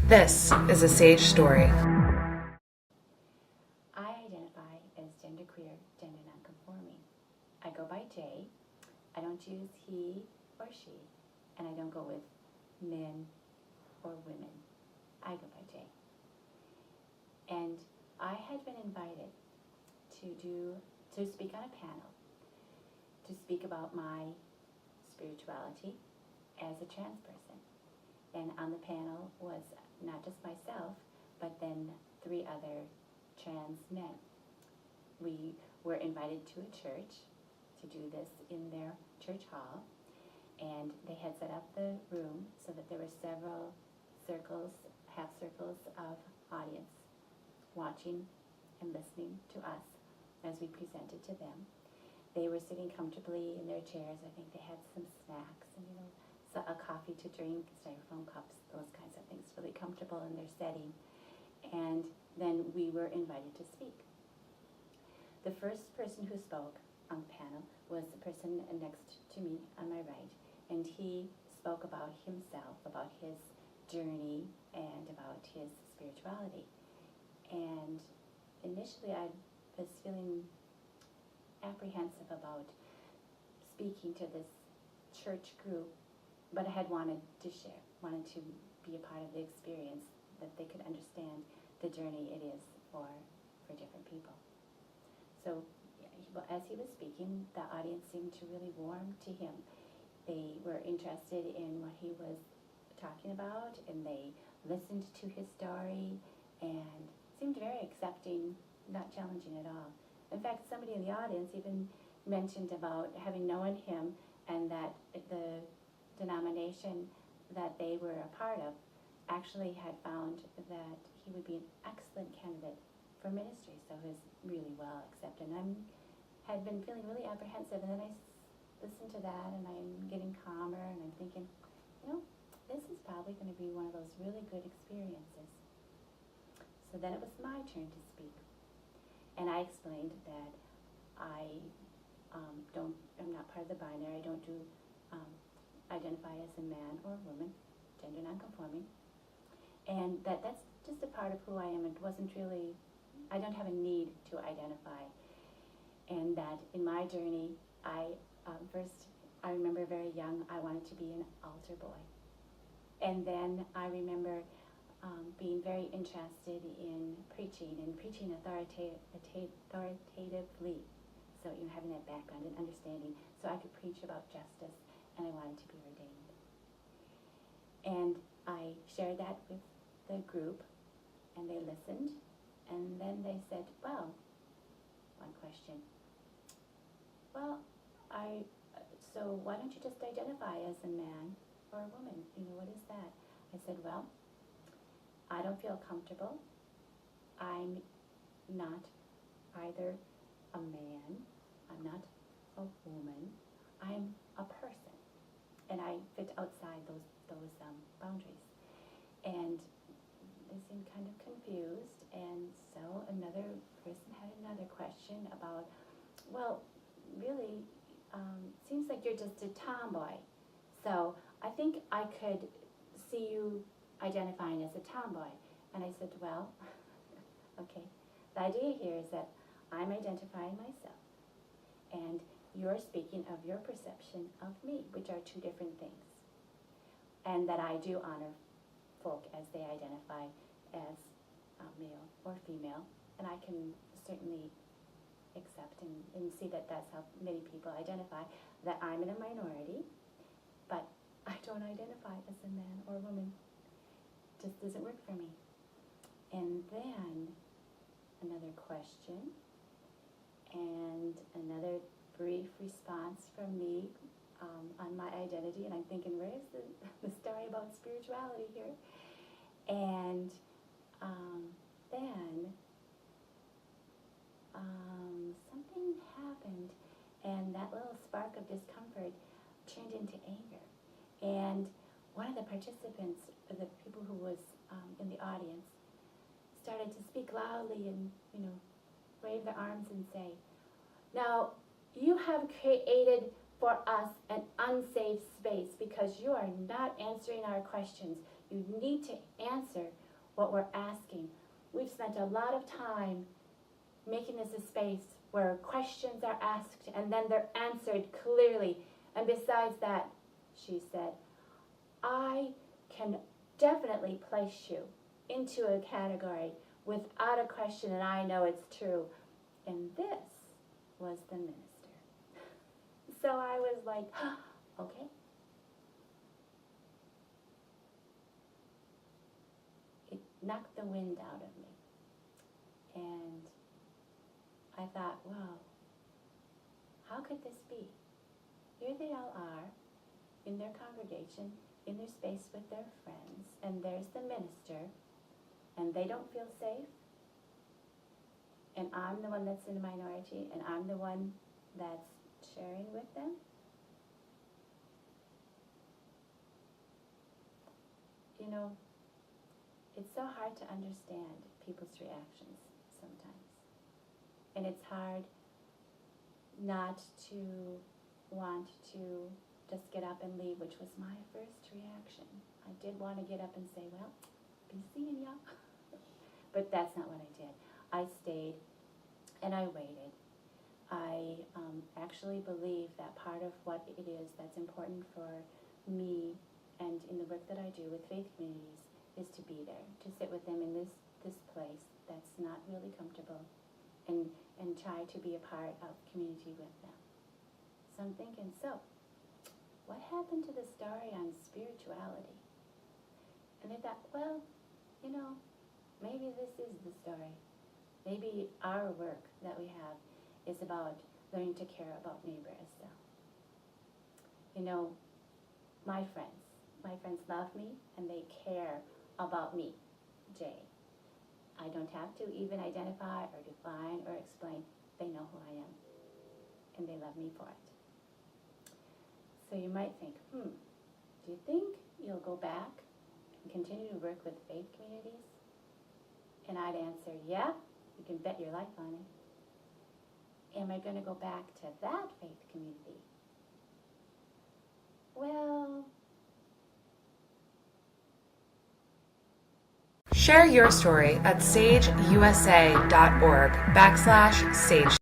This is a Sage Story. I identify as genderqueer, gender nonconforming. I go by J. I don't use he or she, and I don't go with men or women. I go by J. And I had been invited to speak on a panel, to speak about my spirituality as a trans person. And on the panel was not just myself, but then 3 other trans men. We were invited to a church to do this in their church hall, and they had set up the room so that there were several circles, half circles of audience watching and listening to us as we presented to them. They were sitting comfortably in their chairs. I think they had some snacks and, a coffee to drink, styrofoam cups, those kinds of things, really comfortable in their setting. And then we were invited to speak. The first person who spoke on the panel was the person next to me on my right, and he spoke about himself, about his journey, and about his spirituality. And initially I was feeling apprehensive about speaking to this church group, but I had wanted to share, wanted to be a part of the experience, that they could understand the journey it is for different people. So as he was speaking, the audience seemed to really warm to him. They were interested in what he was talking about, and they listened to his story and seemed very accepting, not challenging at all. In fact, somebody in the audience even mentioned about having known him, and that the denomination that they were a part of actually had found that he would be an excellent candidate for ministry, so he was really well accepted. And I had been feeling really apprehensive, and then I listened to that, and I'm getting calmer, and I'm thinking, this is probably going to be one of those really good experiences. So then it was my turn to speak, and I explained that I'm not part of the binary. I don't identify as a man or a woman, gender nonconforming, and that's just a part of who I am. It wasn't really, I don't have a need to identify, and that in my journey, I remember very young, I wanted to be an altar boy, and then I remember being very interested in preaching authoritatively, so having that background and understanding, so I could preach about justice, and I wanted to be ordained. And I shared that with the group, and they listened, and then they said, well, one question, so why don't you just identify as a man or a woman? What is that? I said, well, I don't feel comfortable. I'm not either a man, I'm not a woman, I'm a person. And I fit outside those boundaries. And they seemed kind of confused, and so another person had another question about, well, really, seems like you're just a tomboy. So I think I could see you identifying as a tomboy. And I said, well, okay, the idea here is that I'm identifying myself, and you're speaking of your perception of me, which are 2 different things. And that I do honor folk as they identify as male or female, and I can certainly accept and see that that's how many people identify, that I'm in a minority, but I don't identify as a man or a woman. It just doesn't work for me. And then another question, and another brief response from me on my identity, and I'm thinking, where's the story about spirituality here? And then something happened, and that little spark of discomfort turned into anger. And one of the participants, the people who was in the audience, started to speak loudly and, wave their arms and say, now, you have created for us an unsafe space because you are not answering our questions. You need to answer what we're asking. We've spent a lot of time making this a space where questions are asked and then they're answered clearly. And besides that, she said, I can definitely place you into a category without a question, and I know it's true. And this was the minister. So I was like, okay. It knocked the wind out of me. And I thought, wow, how could this be? Here they all are in their congregation, in their space with their friends, and there's the minister, and they don't feel safe. And I'm the one that's in the minority, and I'm the one that's sharing with them. You know, it's so hard to understand people's reactions sometimes. And it's hard not to want to just get up and leave, which was my first reaction. I did want to get up and say, well, be seeing ya. But that's not what I did. I stayed and I waited. I actually believe that part of what it is that's important for me and in the work that I do with faith communities is to be there, to sit with them in this place that's not really comfortable, and try to be a part of community with them. So I'm thinking, so what happened to the story on spirituality? And I thought, well, you know, maybe this is the story. Maybe our work that we have is about learning to care about neighbor as self. You know, my friends love me and they care about me, Jay. I don't have to even identify or define or explain. They know who I am and they love me for it. So you might think, do you think you'll go back and continue to work with faith communities? And I'd answer, yeah, you can bet your life on it. Am I going to go back to that faith community? Well, Share your story at sageusa.org/sage.